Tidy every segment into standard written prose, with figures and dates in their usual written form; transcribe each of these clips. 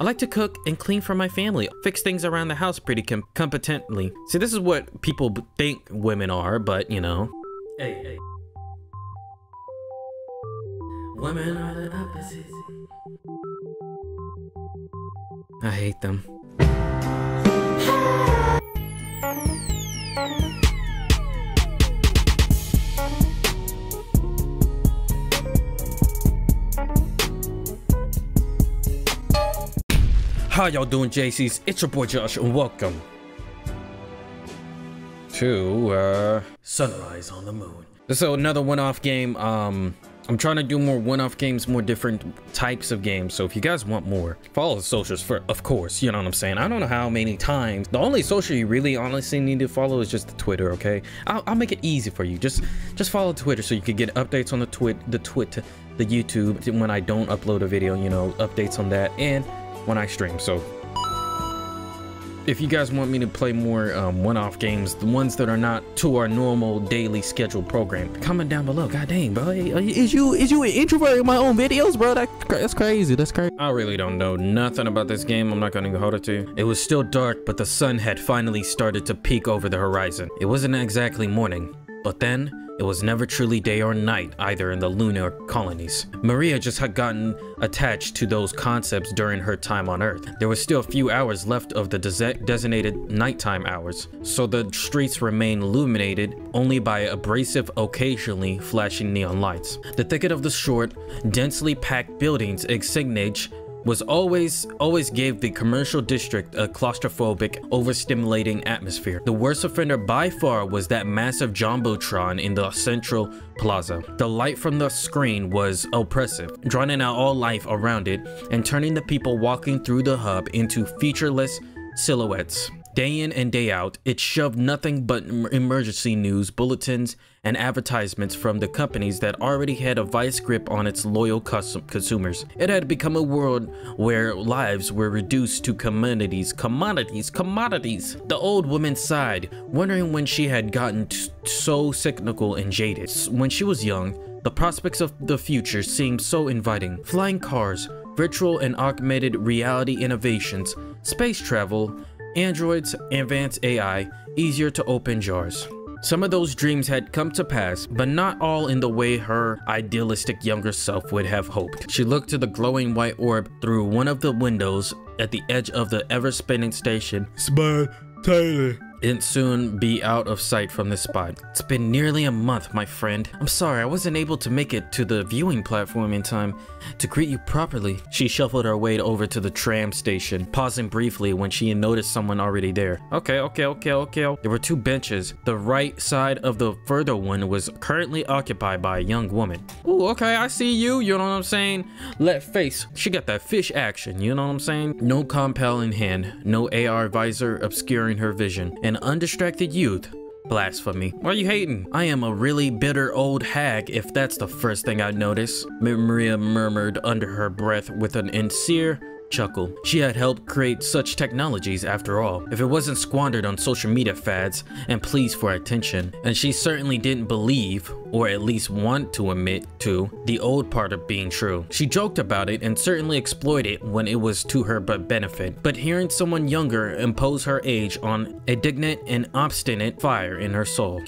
I like to cook and clean for my family, fix things around the house pretty competently. See, this is what people think women are, but you know. Hey. Women are the opposite. I hate them. How y'all doing, JCs? It's your boy Josh and welcome to Sunrise on the Moon. This is another one-off game. I'm trying to do more one-off games, more different types of games. So if you guys want more, follow the socials for, of course, you know what I'm saying? I don't know how many times. The only social you really honestly need to follow is just the Twitter, okay? I'll make it easy for you. Just follow Twitter so you can get updates on the YouTube when I don't upload a video, you know, updates on that, and when I stream. So if you guys want me to play more one-off games, the ones that are not to our normal daily scheduled program, comment down below. God dang, bro, is you an introvert in my own videos, bro? That's crazy. That's crazy. I really don't know nothing about this game. I'm not gonna hold it to you. It was still dark, but the sun had finally started to peek over the horizon. It wasn't exactly morning, but then it was never truly day or night either in the lunar colonies. Maria just had gotten attached to those concepts during her time on Earth. There were still a few hours left of the designated nighttime hours, so the streets remained illuminated only by abrasive, occasionally flashing neon lights. The thicket of the short, densely packed buildings exsignage was always gave the commercial district a claustrophobic, overstimulating atmosphere. The worst offender by far was that massive jumbotron in the central plaza. The light from the screen was oppressive, drowning out all life around it and turning the people walking through the hub into featureless silhouettes. Day in and day out, it shoved nothing but emergency news bulletins and advertisements from the companies that already had a vice grip on its loyal consumers. It had become a world where lives were reduced to commodities. The old woman sighed, wondering when she had gotten so cynical and jaded. When she was young, the prospects of the future seemed so inviting. Flying cars, virtual and augmented reality innovations, space travel, androids, advanced AI, easier to open jars. Some of those dreams had come to pass, but not all in the way her idealistic younger self would have hoped. She looked to the glowing white orb through one of the windows at the edge of the ever-spinning station. Smile, Tyler. It'd soon be out of sight from this spot. It's been nearly a month, my friend. I'm sorry, I wasn't able to make it to the viewing platform in time to greet you properly. She shuffled her way over to the tram station, pausing briefly when she noticed someone already there. Okay. There were two benches. The right side of the further one was currently occupied by a young woman. Ooh, okay, I see you, you know what I'm saying? Let face, she got that fish action, you know what I'm saying? No compel in hand, no AR visor obscuring her vision. An undistracted youth. Blasphemy. Why are you hating? I am a really bitter old hag if that's the first thing I notice, Maria murmured under her breath with an sincere chuckle. She had helped create such technologies after all, if it wasn't squandered on social media fads and pleas for attention. And she certainly didn't believe, or at least want to admit to, the old part of being true. She joked about it and certainly exploited it when it was to her benefit. But hearing someone younger impose her age on indignant and obstinate fire in her soul.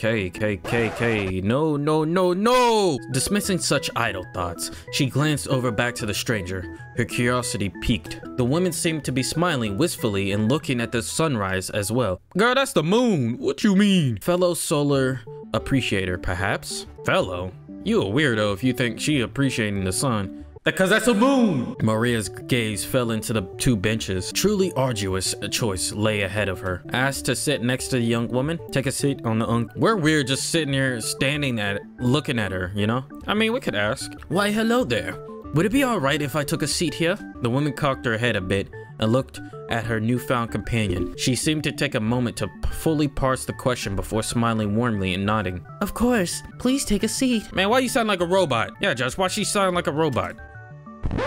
No. Dismissing such idle thoughts, she glanced over back to the stranger. Her curiosity piqued. The woman seemed to be smiling wistfully and looking at the sunrise as well. Girl, that's the moon. What you mean? Fellow solar appreciator, perhaps? Fellow? You a weirdo if you think she appreciating the sun. Because that's a moon! Maria's gaze fell into the two benches. Truly arduous choice lay ahead of her. Asked to sit next to the young woman, take a seat on the We're weird just sitting here standing at it, looking at her, you know? I mean, we could ask. Why, hello there. Would it be alright if I took a seat here? The woman cocked her head a bit and looked at her newfound companion. She seemed to take a moment to fully parse the question before smiling warmly and nodding. Of course. Please take a seat. Man, why you sound like a robot? Yeah, Josh, why she sound like a robot?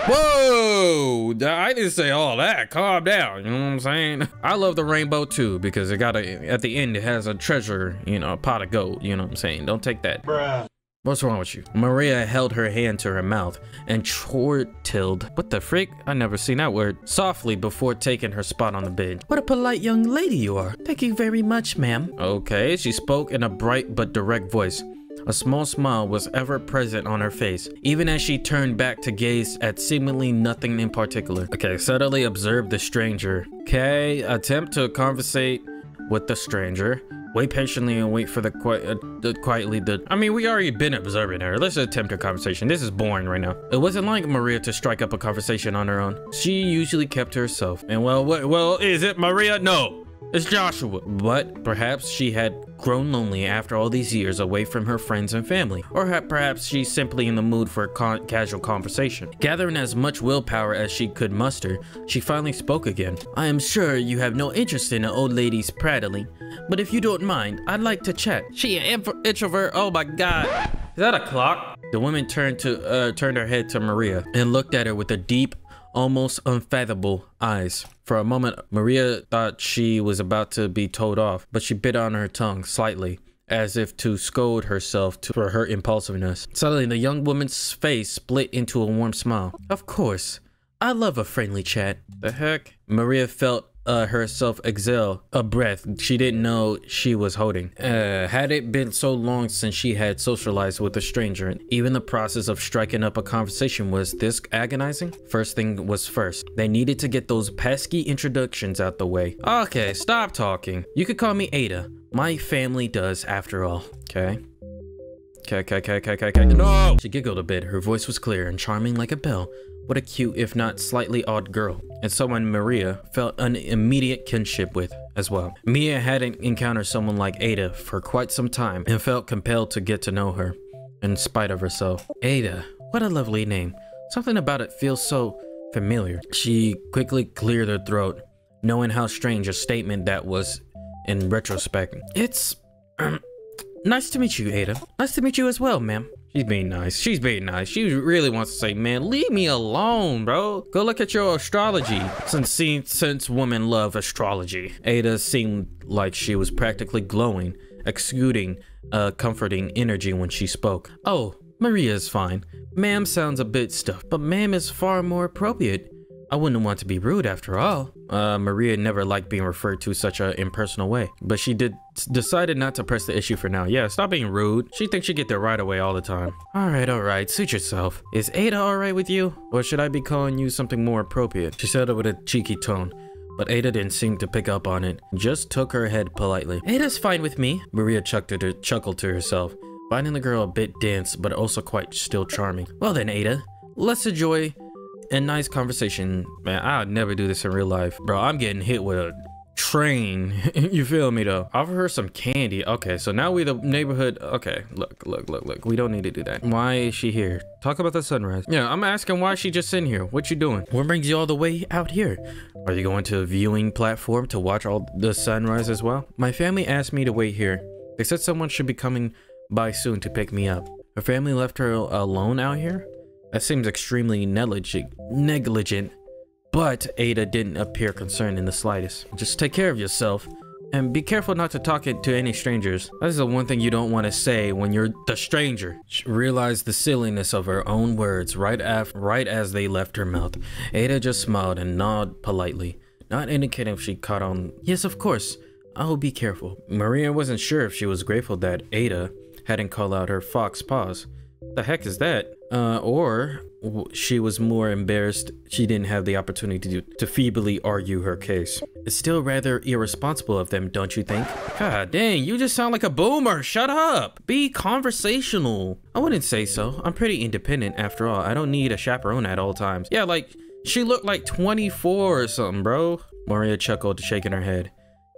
Whoa! I didn't say all that. Calm down. You know what I'm saying? I love the rainbow too because it got at the end it has a treasure, you know, a pot of gold. You know what I'm saying? Don't take that. Bruh. What's wrong with you? Maria held her hand to her mouth and chortled. What the frick? I never seen that word. Softly before taking her spot on the bed. What a polite young lady you are. Thank you very much, ma'am. Okay, she spoke in a bright but direct voice. A small smile was ever present on her face, even as she turned back to gaze at seemingly nothing in particular. Okay, subtly observe the stranger. Okay, attempt to conversate with the stranger. Wait patiently and wait for the quietly. I mean, we already been observing her. Let's attempt a conversation. This is boring right now. It wasn't like Maria to strike up a conversation on her own. She usually kept to herself. And well, is it Maria? No, it's Joshua. But perhaps she had grown lonely after all these years away from her friends and family. Or perhaps she's simply in the mood for a casual conversation. Gathering as much willpower as she could muster, she finally spoke again. I am sure you have no interest in an old lady's prattling, but if you don't mind, I'd like to chat. She an introvert? Oh my god. Is that a clock? The woman turned her head to Maria and looked at her with a deep, almost unfathomable eyes. For a moment, Maria thought she was about to be told off, but she bit on her tongue slightly, as if to scold herself for her impulsiveness. Suddenly, the young woman's face split into a warm smile. Of course, I love a friendly chat. The heck? Maria felt herself exhale a breath she didn't know she was holding. Had it been so long since she had socialized with a stranger, even the process of striking up a conversation was this agonizing? First thing was first. They needed to get those pesky introductions out the way. Okay, stop talking. You could call me Ada. My family does, after all. Okay. No! She giggled a bit. Her voice was clear and charming like a bell. What a cute, if not slightly odd girl, and someone Maria felt an immediate kinship with as well. Mia hadn't encountered someone like Ada for quite some time and felt compelled to get to know her, in spite of herself. Ada, what a lovely name. Something about it feels so familiar. She quickly cleared her throat, knowing how strange a statement that was in retrospect. It's nice to meet you, Ada. Nice to meet you as well, ma'am. She's being nice. She's being nice. She really wants to say, man, leave me alone, bro. Go look at your astrology. Since women love astrology. Ada seemed like she was practically glowing, exuding comforting energy when she spoke. Oh, Maria is fine. Ma'am sounds a bit stuffed, but ma'am is far more appropriate. I wouldn't want to be rude after all. Maria never liked being referred to such an impersonal way, but she decided not to press the issue for now. Yeah, stop being rude. She thinks she get there right away all the time. All right, suit yourself. Is Ada all right with you? Or should I be calling you something more appropriate? She said it with a cheeky tone, but Ada didn't seem to pick up on it. Just took her head politely. Ada's fine with me. Maria chuckled to herself, finding the girl a bit dense, but also quite still charming. Well then, Ada, let's enjoy a nice conversation. Man, I'll never do this in real life. Bro, I'm getting hit with a train. You feel me though? Offer her some candy. Okay, so now we the neighborhood. Okay, look. We don't need to do that. Why is she here? Talk about the sunrise. Yeah, I'm asking why she just in here. What you doing? What brings you all the way out here? Are you going to a viewing platform to watch all the sunrise as well? My family asked me to wait here. They said someone should be coming by soon to pick me up. Her family left her alone out here? That seems extremely negligent, but Ada didn't appear concerned in the slightest. Just take care of yourself and be careful not to talk to any strangers. That is the one thing you don't want to say when you're the stranger. She realized the silliness of her own words right as they left her mouth. Ada just smiled and nodded politely, not indicating if she caught on. Yes, of course. I will be careful. Maria wasn't sure if she was grateful that Ada hadn't called out her fox paws. The heck is that? Or she was more embarrassed she didn't have the opportunity to feebly argue her case. It's still rather irresponsible of them, don't you think? God dang, you just sound like a boomer. Shut up. Be conversational. I wouldn't say so. I'm pretty independent after all. I don't need a chaperone at all times. Yeah, like, she looked like 24 or something, bro. Maria chuckled, shaking her head.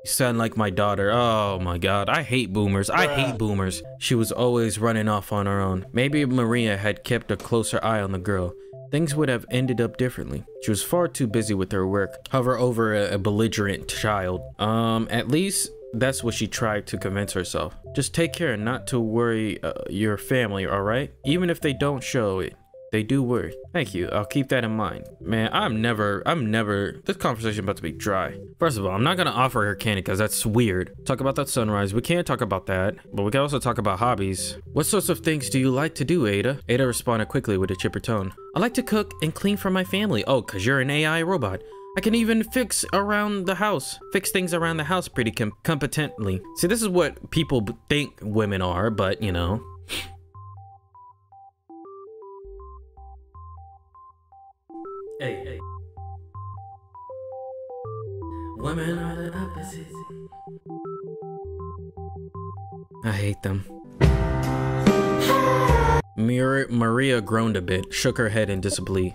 You sound like my daughter. Oh my god, I hate boomers. I hate boomers. She was always running off on her own. Maybe if Maria had kept a closer eye on the girl, things would have ended up differently. She was far too busy with her work, hover over a belligerent child. At least that's what she tried to convince herself. Just take care not to worry your family, alright? Even if they don't show it. They do worry. Thank you. I'll keep that in mind. Man, this conversation about to be dry. First of all, I'm not gonna offer her candy because that's weird. Talk about that sunrise. We can't talk about that, but we can also talk about hobbies. What sorts of things do you like to do, Ada? Ada responded quickly with a chipper tone. I like to cook and clean for my family. Oh, cause you're an AI robot. I can even fix things around the house pretty competently. See, this is what people think women are, but you know. Hey. Women are the opposites. I hate them. Maria groaned a bit, shook her head in disbelief.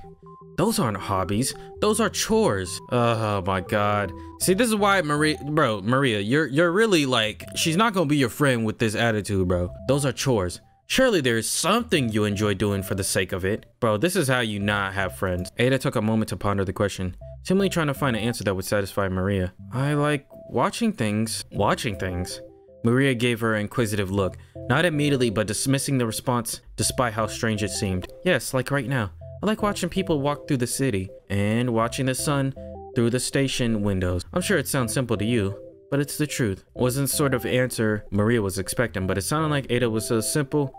Those aren't hobbies. Those are chores. Oh my God. See, this is why Maria, you're really like, she's not gonna be your friend with this attitude, bro. Those are chores. Surely there's something you enjoy doing for the sake of it. Bro, this is how you not have friends. Ada took a moment to ponder the question, seemingly trying to find an answer that would satisfy Maria. I like watching things. Watching things? Maria gave her an inquisitive look, not immediately but dismissing the response despite how strange it seemed. Yes, like right now. I like watching people walk through the city and watching the sun through the station windows. I'm sure it sounds simple to you, but it's the truth. Wasn't sort of answer Maria was expecting, but it sounded like Ada was a simple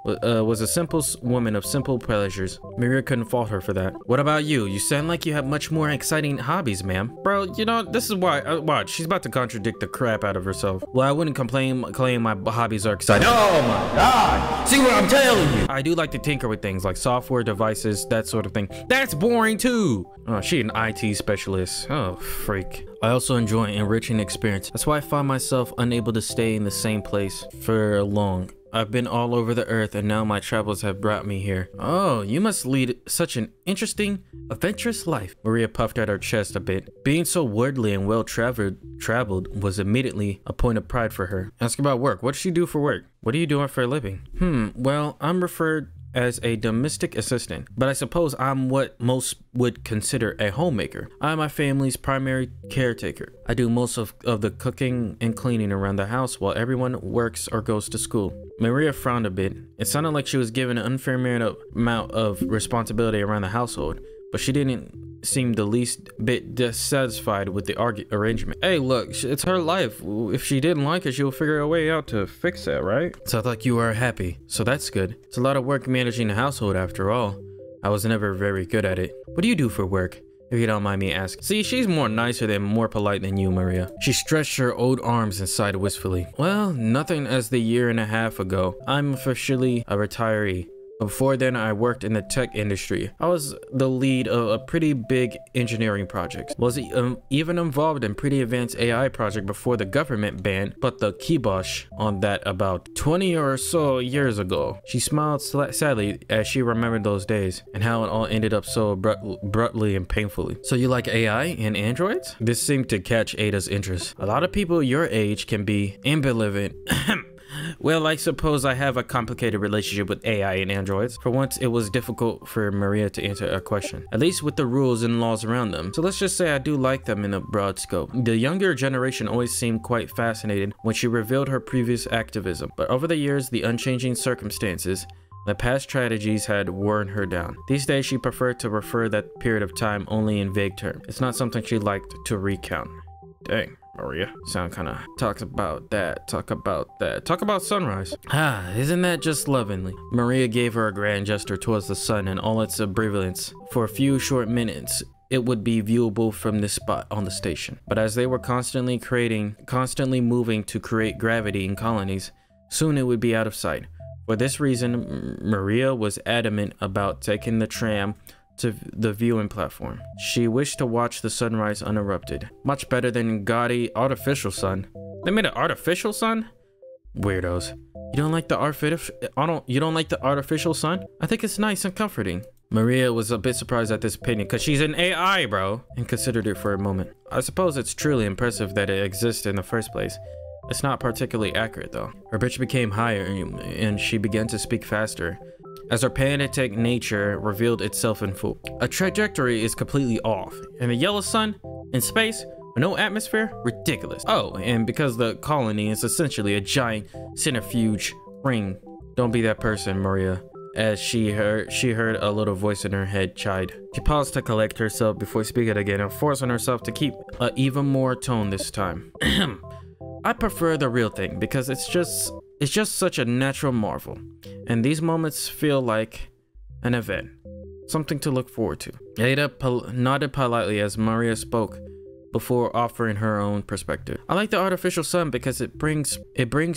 woman of simple pleasures. Maria couldn't fault her for that. What about you? You sound like you have much more exciting hobbies, ma'am. Bro, you know, this is why, watch, she's about to contradict the crap out of herself. Well, I wouldn't claim my hobbies are exciting. Oh my God! See what I'm telling you? I do like to tinker with things like software, devices, that sort of thing. That's boring too! Oh, she an IT specialist. Oh, freak. I also enjoy enriching experience. That's why I find myself unable to stay in the same place for long. I've been all over the earth and now my travels have brought me here. Oh, you must lead such an interesting, adventurous life. Maria puffed out her chest a bit. Being so worldly and well traveled was immediately a point of pride for her. Ask about work. What does she do for work? What are you doing for a living? Well, I'm referred as a domestic assistant, but I suppose I'm what most would consider a homemaker. I'm my family's primary caretaker. I do most of the cooking and cleaning around the house while everyone works or goes to school. Maria frowned a bit. It sounded like she was given an unfair amount of responsibility around the household, but she didn't seem the least bit dissatisfied with the arrangement. Hey, look, it's her life. If she didn't like it, she'll figure a way out to fix it, right? Sounds like you are happy, so that's good. It's a lot of work managing the household after all. I was never very good at it. What do you do for work, if you don't mind me asking? See, she's more polite than you, Maria. She stretched her old arms and sighed wistfully. Well, nothing as the year and a half ago. I'm officially a retiree. Before then, I worked in the tech industry. I was the lead of a pretty big engineering project. Was even involved in pretty advanced AI project before the government banned put the kibosh on that about 20 or so years ago. She smiled sadly as she remembered those days and how it all ended up so abruptly and painfully. So you like AI and androids? This seemed to catch Ada's interest. A lot of people your age can be ambivalent. Well, I suppose I have a complicated relationship with AI and androids. For once, it was difficult for Maria to answer a question, at least with the rules and laws around them. So let's just say I do like them in a broad scope. The younger generation always seemed quite fascinated when she revealed her previous activism, but over the years, the unchanging circumstances, the past tragedies had worn her down. These days, she preferred to refer that period of time only in vague terms. It's not something she liked to recount. Dang. Maria, sound kinda talk about sunrise. Isn't that just lovely? Maria gave her a grand gesture towards the sun and all its brilliance. For a few short minutes, it would be viewable from this spot on the station. But as they were constantly moving to create gravity in colonies, soon it would be out of sight. For this reason, Maria was adamant about taking the tram to the viewing platform. She wished to watch the sunrise uninterrupted. Much better than gaudy artificial sun. They made an artificial sun? Weirdos. You don't like the artificial sun? I think it's nice and comforting. Maria was a bit surprised at this opinion because she's an AI, bro, and considered it for a moment. I suppose it's truly impressive that it exists in the first place. It's not particularly accurate though. Her pitch became higher and she began to speak faster as her panic nature revealed itself in full. A trajectory is completely off. And the yellow sun in space with no atmosphere? Ridiculous. Oh, and because the colony is essentially a giant centrifuge ring. Don't be that person, Maria. as she heard a little voice in her head chide. She paused to collect herself before speaking again and forcing herself to keep an even more tone this time. I prefer the real thing because it's just such a natural marvel, and these moments feel like an event, something to look forward to. Ada nodded politely as Maria spoke before offering her own perspective. I like the artificial sun because it brings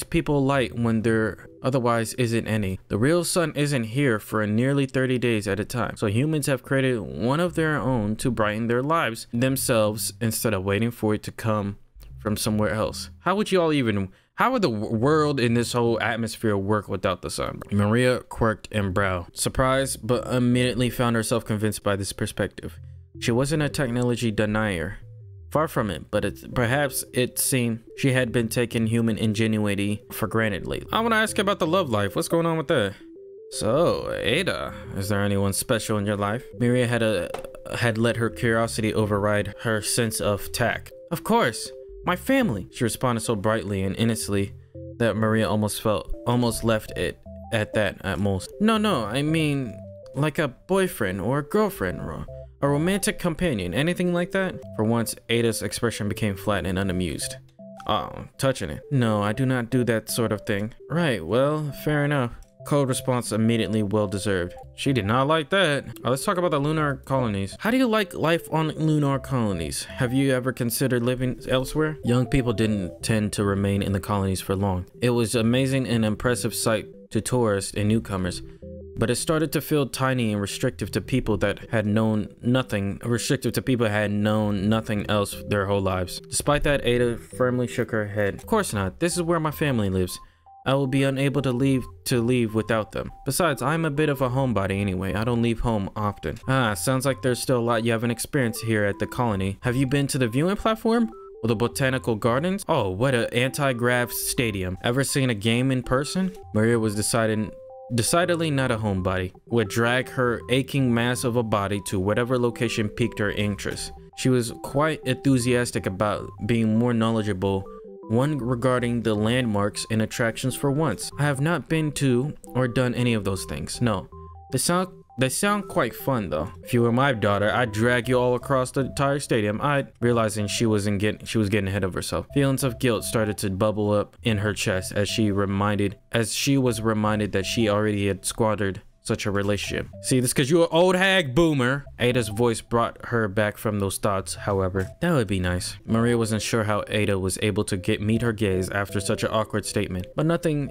people light when there otherwise isn't any. The real sun isn't here for nearly 30 days at a time, so humans have created one of their own to brighten their lives themselves instead of waiting for it to come from somewhere else. How would the world in this whole atmosphere work without the sun? Maria quirked and brow, surprised, but immediately found herself convinced by this perspective. She wasn't a technology denier. Far from it, but perhaps it seemed she had been taking human ingenuity for granted lately. I want to ask you about the love life. What's going on with that? So, Ada, is there anyone special in your life? Maria had let her curiosity override her sense of tact. Of course, my family, she responded so brightly and innocently that Maria almost left it at that at most. No, I mean like a boyfriend or a girlfriend or a romantic companion, anything like that? For once, Ada's expression became flat and unamused. Oh, touching it. No, I do not do that sort of thing. Right, well, fair enough. Cold response immediately well deserved. She did not like that. Let's talk about the lunar colonies. How do you like life on lunar colonies? Have you ever considered living elsewhere? Young people didn't tend to remain in the colonies for long. It was amazing and impressive sight to tourists and newcomers, but it started to feel tiny and restrictive to people that had known nothing else their whole lives. Despite that, Ada firmly shook her head. Of course not. This is where my family lives. I will be unable to leave without them. Besides, I'm a bit of a homebody anyway. I don't leave home often. Sounds like there's still a lot you haven't experienced here at the colony. Have you been to the viewing platform? Or the botanical gardens? Oh, what an anti-grav stadium. Ever seen a game in person? Maria was decidedly not a homebody, would drag her aching mass of a body to whatever location piqued her interest. She was quite enthusiastic about being more knowledgeable, one regarding the landmarks and attractions for once. I have not been to or done any of those things, no. They sound quite fun though. If you were my daughter, I'd drag you all across the entire stadium. Realizing she was getting ahead of herself. Feelings of guilt started to bubble up in her chest as she was reminded that she already had squandered such a relationship. See, this because you're an old hag boomer. Ada's voice brought her back from those thoughts, however. That would be nice. Maria wasn't sure how Ada was able to meet her gaze after such an awkward statement, but nothing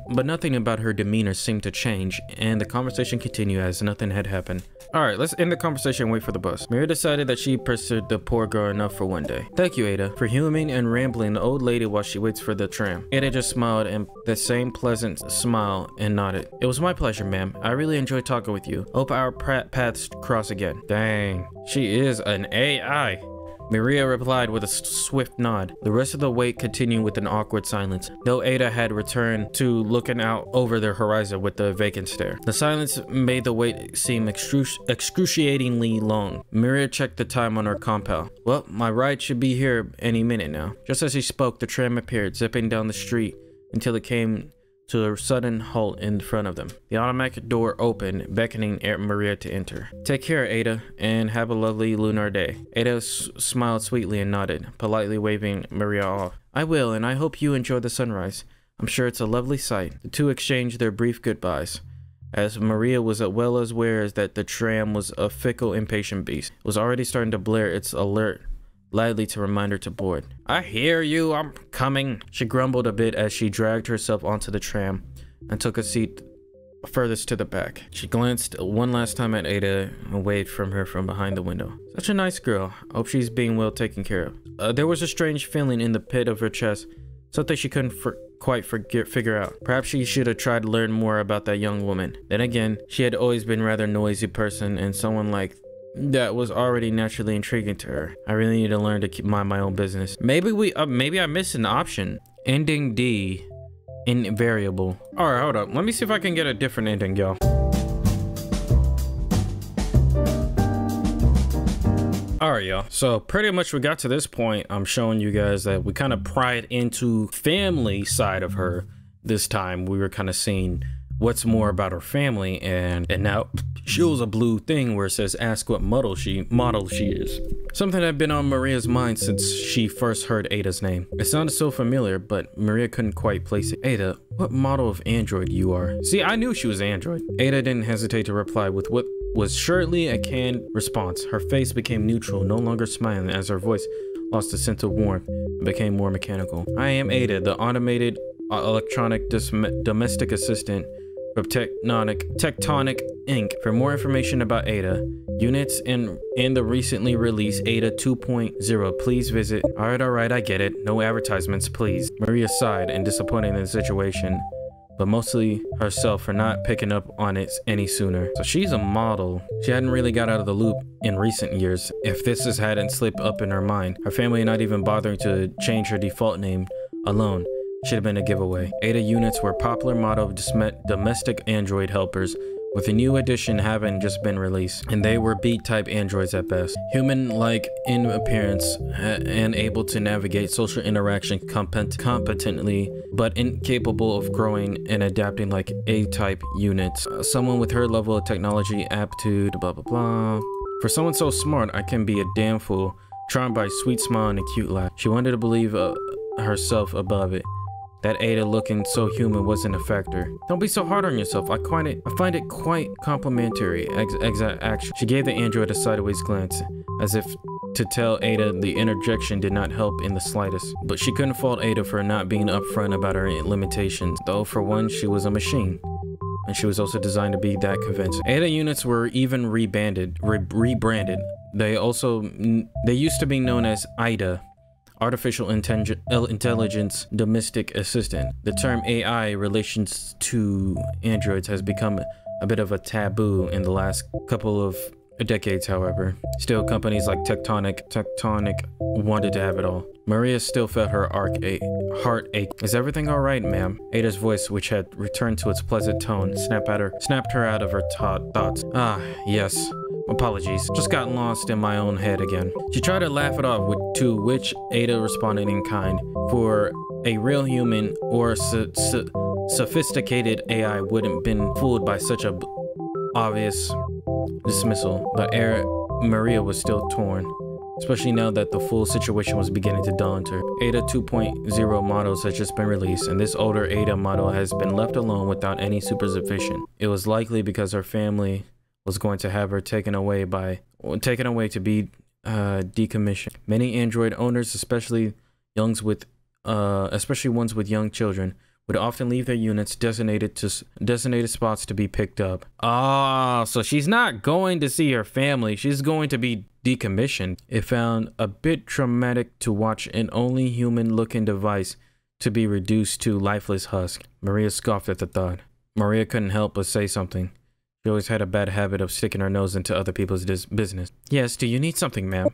about her demeanor seemed to change, and the conversation continued as nothing had happened. Alright, let's end the conversation and wait for the bus. Maria decided that she pursued the poor girl enough for one day. Thank you, Ada, for huming and rambling the old lady while she waits for the tram. Ada just smiled and the same pleasant smile and nodded. It was my pleasure, ma'am. I really enjoyed talking with you. Hope our paths cross again. Dang, she is an AI. Maria replied with a swift nod. The rest of the wait continued with an awkward silence, though Ada had returned to looking out over the horizon with a vacant stare. The silence made the wait seem excruciatingly long. Maria checked the time on her compound. Well, my ride should be here any minute now. Just as he spoke, the tram appeared, zipping down the street until it came to a sudden halt in front of them. The automatic door opened, beckoning Maria to enter. Take care, Ada, and have a lovely lunar day. Ada smiled sweetly and nodded, politely waving Maria off. I will, and I hope you enjoy the sunrise. I'm sure it's a lovely sight. The two exchanged their brief goodbyes, as Maria was well as aware that the tram was a fickle, impatient beast. It was already starting to blare its alert loudly to remind her to board. I hear you, I'm coming. She grumbled a bit as she dragged herself onto the tram and took a seat furthest to the back. She glanced one last time at Ada and waved from her from behind the window. Such a nice girl. Hope she's being well taken care of. There was a strange feeling in the pit of her chest, something she couldn't quite figure out. Perhaps she should have tried to learn more about that young woman. Then again, she had always been a rather noisy person, and someone like that was already naturally intriguing to her. I really need to learn to mind my own business. Maybe I missed an option. Ending D in variable. All right, hold up. Let me see if I can get a different ending, y'all. All right, y'all. So pretty much we got to this point. I'm showing you guys that we kind of pried into family side of her. This time we were kind of seeing what's more about her family, and now shows a blue thing where it says ask what model she is. Something that had been on Maria's mind since she first heard Ada's name. It sounded so familiar, but Maria couldn't quite place it. Ada, what model of android you are? See, I knew she was android. Ada didn't hesitate to reply with what was surely a canned response. Her face became neutral, no longer smiling, as her voice lost a sense of warmth and became more mechanical. I am Ada, the automated electronic domestic assistant of Tectonic Inc. For more information about Ada, units in the recently released Ada 2.0, please visit. All right, I get it. No advertisements, please. Maria sighed and disappointed in the situation, but mostly herself for not picking up on it any sooner. So she's a model. She hadn't really got out of the loop in recent years. If this hadn't slipped up in her mind, her family not even bothering to change her default name alone should have been a giveaway. Ada units were popular model of domestic android helpers, with a new edition having just been released, and they were B-type androids at best. Human-like in appearance and able to navigate social interaction competently, but incapable of growing and adapting like A-type units. Someone with her level of technology aptitude, blah blah blah. For someone so smart, I can be a damn fool, charmed by a sweet smile and a cute laugh. She wanted to believe herself above it. That Ada looking so human wasn't a factor. Don't be so hard on yourself. I find it quite complimentary. Action. She gave the android a sideways glance, as if to tell Ada the interjection did not help in the slightest. But she couldn't fault Ada for not being upfront about her limitations, though for one, she was a machine. And she was also designed to be that convincing. Ada units were even rebranded. They used to be known as IDA. Artificial Intelligence Domestic Assistant. The term AI relations to androids has become a bit of a taboo in the last couple of decades, however. Still, companies like Tectonic wanted to have it all. Maria still felt her heart ache. Is everything all right, ma'am? Ada's voice, which had returned to its pleasant tone, snapped her out of her thoughts. Ah, yes. Apologies, just got lost in my own head again. She tried to laugh it off, to which Ada responded in kind. For a real human or sophisticated AI wouldn't been fooled by such a obvious dismissal, but Maria was still torn, especially now that the full situation was beginning to dawn her. Ada 2.0 models had just been released, and this older Ada model has been left alone without any supervision. It was likely because her family was going to have her taken away to be decommissioned. Many android owners, especially ones with young children, would often leave their units designated spots to be picked up. Ah, so she's not going to see her family. She's going to be decommissioned. It found a bit traumatic to watch an only human-looking device to be reduced to lifeless husk. Maria scoffed at the thought. Maria couldn't help but say something. She always had a bad habit of sticking her nose into other people's business. Yes, do you need something, ma'am?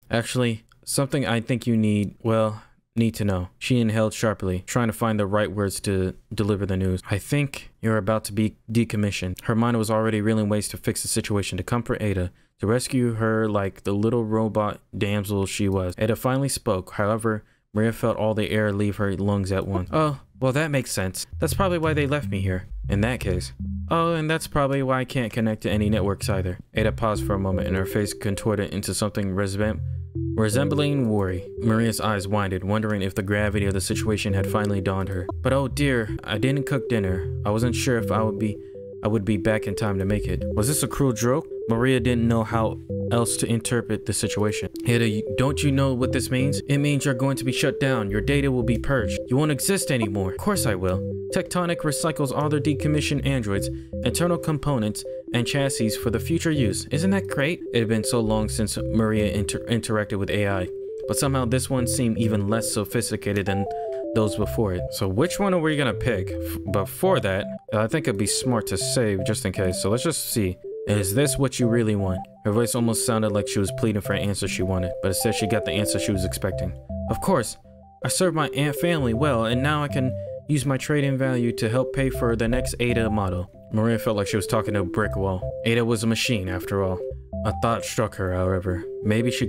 Actually, something I think you need to know. She inhaled sharply, trying to find the right words to deliver the news. I think you're about to be decommissioned. Her mind was already reeling ways to fix the situation, to comfort Ada, to rescue her like the little robot damsel she was. Ada finally spoke. However, Maria felt all the air leave her lungs at once. Oh, well, that makes sense. That's probably why they left me here. In that case. Oh, and that's probably why I can't connect to any networks either. Ada paused for a moment and her face contorted into something resembling worry. Maria's eyes widened, wondering if the gravity of the situation had finally dawned her. But oh dear, I didn't cook dinner. I wasn't sure if I would be back in time to make it. Was this a cruel joke? Maria didn't know how else to interpret the situation. Ada, don't you know what this means? It means you're going to be shut down. Your data will be purged. You won't exist anymore. Of course I will. Tectonic recycles all their decommissioned androids, internal components, and chassis for the future use. Isn't that great? It had been so long since Maria interacted with AI, but somehow this one seemed even less sophisticated than those before it. So which one are we gonna pick? Before that, I think it'd be smart to save just in case. So let's just see. Is this what you really want? Her voice almost sounded like she was pleading for an answer she wanted, but instead she got the answer she was expecting. Of course, I served my family well, and now I can use my trade-in value to help pay for the next Ada model. Maria felt like she was talking to a brick wall. Ada was a machine, after all. A thought struck her, however. Maybe she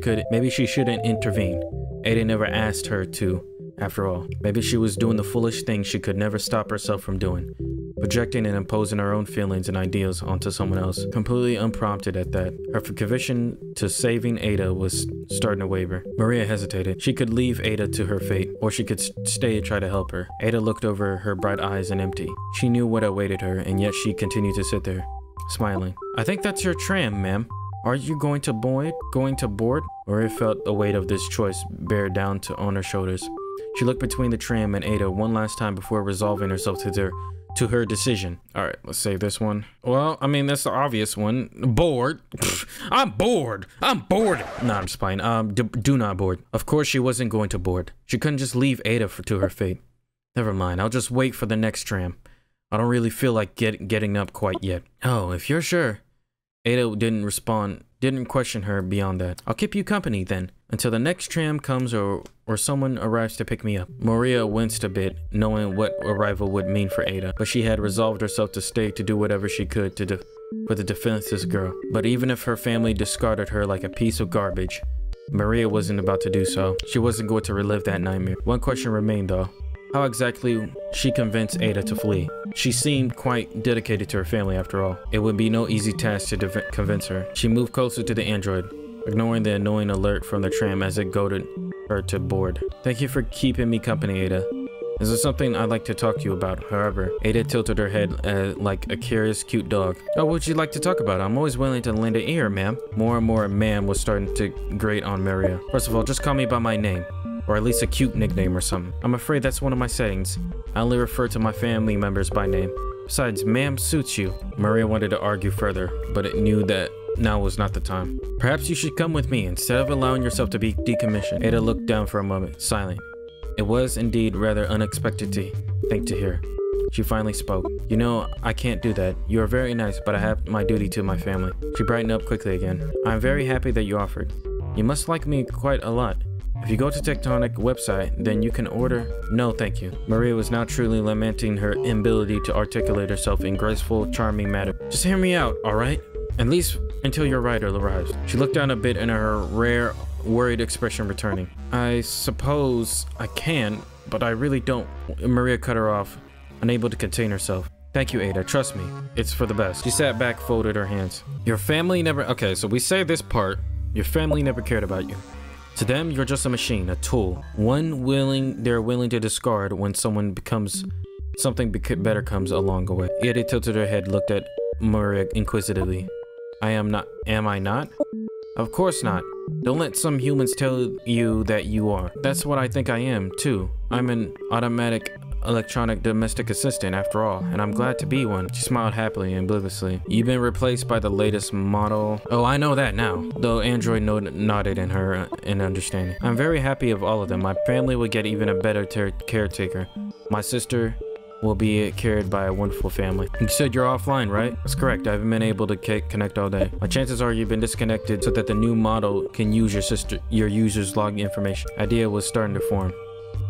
shouldn't intervene. Ada never asked her to, after all. Maybe she was doing the foolish thing she could never stop herself from doing. projecting and imposing her own feelings and ideals onto someone else, completely unprompted at that. Her conviction to saving Ada was starting to waver. Maria hesitated. She could leave Ada to her fate, or she could stay and try to help her. Ada looked over, her bright eyes and empty. She knew what awaited her, and yet she continued to sit there, smiling. I think that's your tram, ma'am. Are you going to board? Maria felt the weight of this choice bear down on her shoulders. She looked between the tram and Ada one last time before resolving herself to her decision. All right, let's save this one. Well, I mean, that's the obvious one. Bored. I'm bored. Nah, I'm just playing. Do not board. Of course she wasn't going to board. She couldn't just leave Ada to her fate. Never mind, I'll just wait for the next tram. I don't really feel like getting up quite yet. Oh, if you're sure. Ada didn't question her beyond that. I'll keep you company then, until the next tram comes or someone arrives to pick me up. Maria winced a bit, knowing what arrival would mean for Ada, but she had resolved herself to stay to do whatever she could for the defenseless girl. But even if her family discarded her like a piece of garbage, Maria wasn't about to do so. She wasn't going to relive that nightmare. One question remained though. How exactly she convinced Ada to flee? She seemed quite dedicated to her family after all. It would be no easy task to convince her. She moved closer to the android, ignoring the annoying alert from the tram as it goaded her to board. Thank you for keeping me company, Ada. This is something I'd like to talk to you about. However, Ada tilted her head like a curious, cute dog. Oh, what would you like to talk about? I'm always willing to lend an ear, ma'am. More and more ma'am was starting to grate on Maria. First of all, just call me by my name. Or at least a cute nickname or something. I'm afraid that's one of my settings. I only refer to my family members by name. Besides, ma'am suits you. Maria wanted to argue further, but it knew that now was not the time. Perhaps you should come with me instead of allowing yourself to be decommissioned. Ada looked down for a moment, silent. It was indeed rather unexpected to hear. She finally spoke. You know, I can't do that. You are very nice, but I have my duty to my family. She brightened up quickly again. I'm very happy that you offered. You must like me quite a lot. If you go to Tectonic website, then you can order. No, thank you. Maria was now truly lamenting her inability to articulate herself in graceful, charming manner. Just hear me out, all right? At least until your rider arrives. She looked down a bit and her rare, worried expression returning. I suppose I can, but I really don't. Maria cut her off, unable to contain herself. Thank you, Ada. Trust me. It's for the best. She sat back, folded her hands. Your family never... Okay, so we say this part. Your family never cared about you. To them, you're just a machine, a tool. They're willing to discard when something better comes along the way. Ada tilted her head, looked at Maria inquisitively. Am I not? Of course not. Don't let some humans tell you that you are. That's what I think I am, too. I'm an automatic electronic domestic assistant after all, and I'm glad to be one. She smiled happily and obliviously. You've been replaced by the latest model. Oh, I know that now. Though Android nodded in understanding. I'm very happy of all of them. My family will get even a better caretaker. My sister will be cared by a wonderful family. You said you're offline, right? That's correct. I haven't been able to connect all day. My chances are you've been disconnected so that the new model can use your user's login information. Idea was starting to form.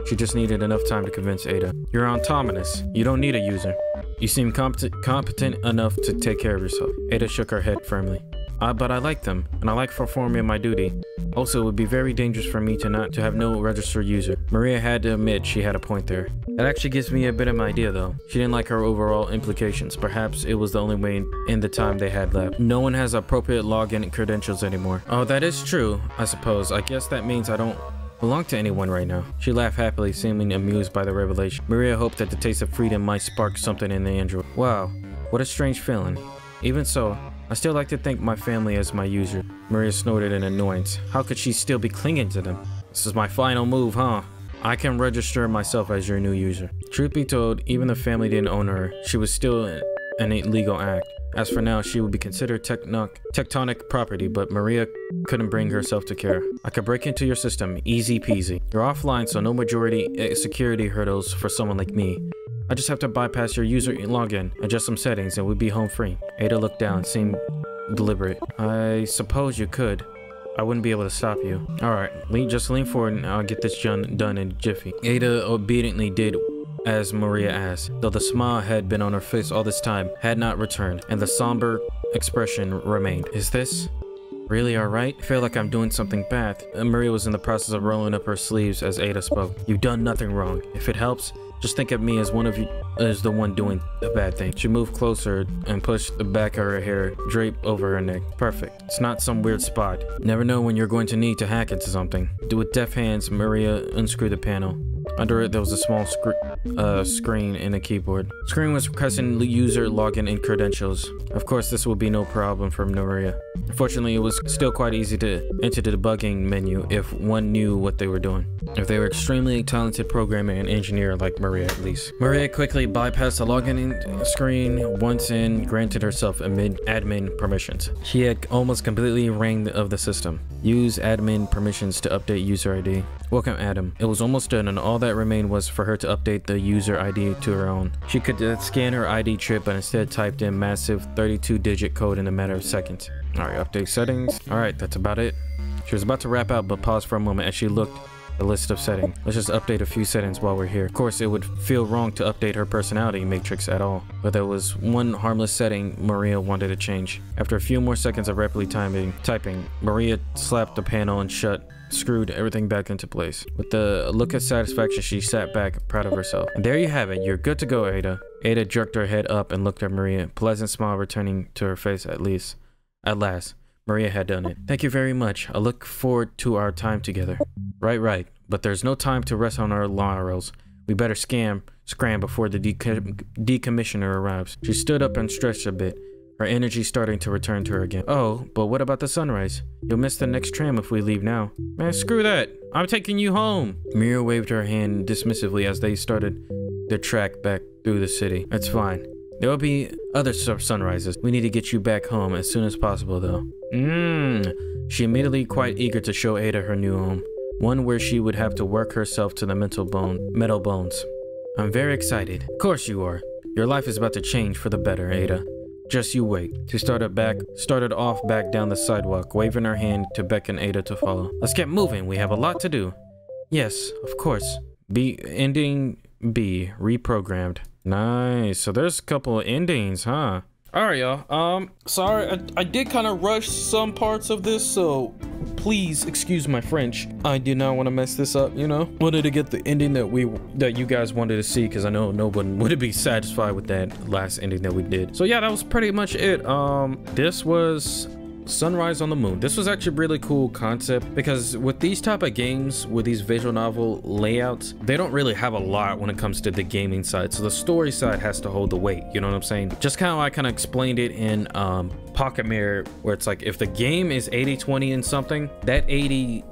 She just needed enough time to convince Ada. You're autonomous. You don't need a user. You seem competent enough to take care of yourself. Ada shook her head firmly. But I like them, and I like performing my duty. Also, it would be very dangerous for me to have no registered user. Maria had to admit she had a point there. That actually gives me a bit of an idea, though. She didn't like her overall implications. Perhaps it was the only way in the time they had left. No one has appropriate login credentials anymore. Oh, that is true, I suppose. I guess that means I don't belong to anyone right now. She laughed happily, seeming amused by the revelation. Maria hoped that the taste of freedom might spark something in the android. Wow, what a strange feeling. Even so, I still like to think my family as my user. Maria snorted in annoyance. How could she still be clinging to them? This is my final move, huh? I can register myself as your new user. Truth be told, even the family didn't own her. She was still an illegal act. As for now, she would be considered tectonic property, but Maria couldn't bring herself to care. I could break into your system, easy peasy. You're offline, so no majority security hurdles for someone like me. I just have to bypass your user login, adjust some settings, and we'd be home free. Ada looked down, seemed deliberate. I suppose you could. I wouldn't be able to stop you. Alright, just lean forward and I'll get this done in a jiffy. Ada obediently did as Maria asked, though the smile had been on her face all this time, had not returned, and the somber expression remained. Is this really alright? I feel like I'm doing something bad. Maria was in the process of rolling up her sleeves as Ada spoke. You've done nothing wrong. If it helps, Just think of me as one of you, as the one doing the bad thing. She moved closer and pushed the back of her hair drape over her neck. Perfect. It's not some weird spot. Never know when you're going to need to hack into something. With deft hands, Maria unscrewed the panel. Under it, there was a small screen and a keyboard. Screen was requesting user login and credentials. Of course, this would be no problem for Maria. Unfortunately, it was still quite easy to enter the debugging menu if one knew what they were doing. If they were extremely talented programmer and engineer like Maria, at least. Maria quickly bypassed the login screen once and granted herself admin permissions. She had almost completely ran of the system. Use admin permissions to update user ID. Welcome, Adam. It was almost done, and all that remained was for her to update the user ID to her own. She could scan her ID chip, but instead typed in massive 32-digit code in a matter of seconds. Alright, update settings. Alright, that's about it. She was about to wrap out, but paused for a moment as she looked at the list of settings. Let's just update a few settings while we're here. Of course, it would feel wrong to update her personality matrix at all, but there was one harmless setting Maria wanted to change. After a few more seconds of rapidly typing, Maria slapped the panel and screwed everything back into place. With a look of satisfaction, she sat back, proud of herself. And there you have it. You're good to go, Ada. Ada jerked her head up and looked at Maria, pleasant smile returning to her face at last. Maria had done it. Thank you very much. I look forward to our time together. Right. But there's no time to rest on our laurels. We better scram before the decommissioner arrives. She stood up and stretched a bit, her energy starting to return to her again. Oh, but what about the sunrise? You'll miss the next tram if we leave now. Man, screw that. I'm taking you home. Mira waved her hand dismissively as they started their track back through the city. It's fine. There will be other sunrises. We need to get you back home as soon as possible, though. She immediately quite eager to show Ada her new home. One where she would have to work herself to the metal bones. I'm very excited. Of course you are. Your life is about to change for the better, Ada. Just you wait. She started off back down the sidewalk, waving her hand to beckon Ada to follow. Let's get moving. We have a lot to do. Yes, of course. Ending B, reprogrammed. Nice. So there's a couple of endings, huh? Alright, y'all. Sorry, I did kind of rush some parts of this, so please excuse my French. I did not want to mess this up, you know? Wanted to get the ending that you guys wanted to see, because I know no one would be satisfied with that last ending that we did. So yeah, that was pretty much it. This was Sunrise on the Moon. This was actually a really cool concept, because with these type of games, with these visual novel layouts, they don't really have a lot when it comes to the gaming side, so the story side has to hold the weight, you know what I'm saying? Just kind of like I kind of explained it in Pocket Mirror, where it's like if the game is 80-20 in something, that 80%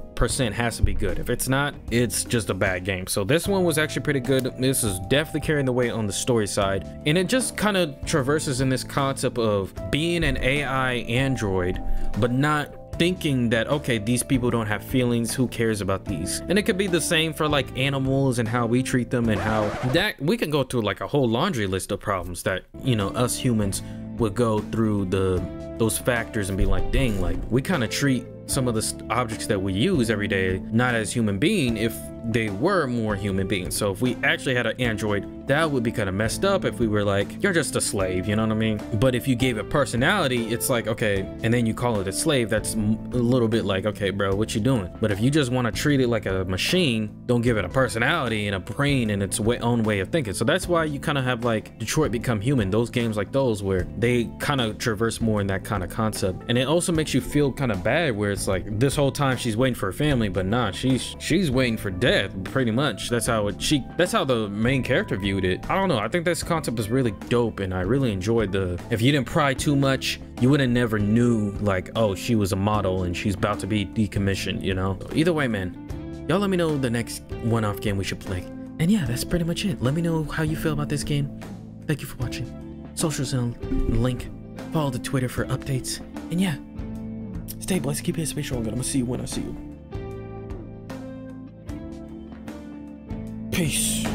has to be good. If it's not, it's just a bad game. So this one was actually pretty good. This is definitely carrying the weight on the story side, and it just kind of traverses in this concept of being an AI android, but not thinking that, okay, these people don't have feelings, who cares about these? And it could be the same for like animals and how we treat them, and how that we can go through like a whole laundry list of problems that, you know, us humans would go through those factors and be like, dang, like we kind of treat some of the objects that we use every day not as human being if they were more human beings. So if we actually had an android, that would be kind of messed up if we were like, you're just a slave, you know what I mean? But if you gave it personality, it's like, okay, and then you call it a slave, that's a little bit like, okay, bro, what you doing? But if you just want to treat it like a machine, don't give it a personality and a brain and its own way of thinking. So that's why you kind of have like Detroit Become Human, those games like those where they kind of traverse more in that kind of concept. And it also makes you feel kind of bad, where it's like this whole time she's waiting for her family, but nah, she's waiting for death, pretty much. That's how the main character viewed it. I don't know, I think this concept is really dope, and I really enjoyed if you didn't pry too much, you would have never knew like, oh, she was a model and she's about to be decommissioned, you know? So either way, man, y'all let me know the next one-off game we should play. And yeah, that's pretty much it. Let me know how you feel about this game. Thank you for watching. Socials in the link. Follow the Twitter for updates. And yeah, stay blessed, keep it strong, and I'm gonna see you when I see you. Peace.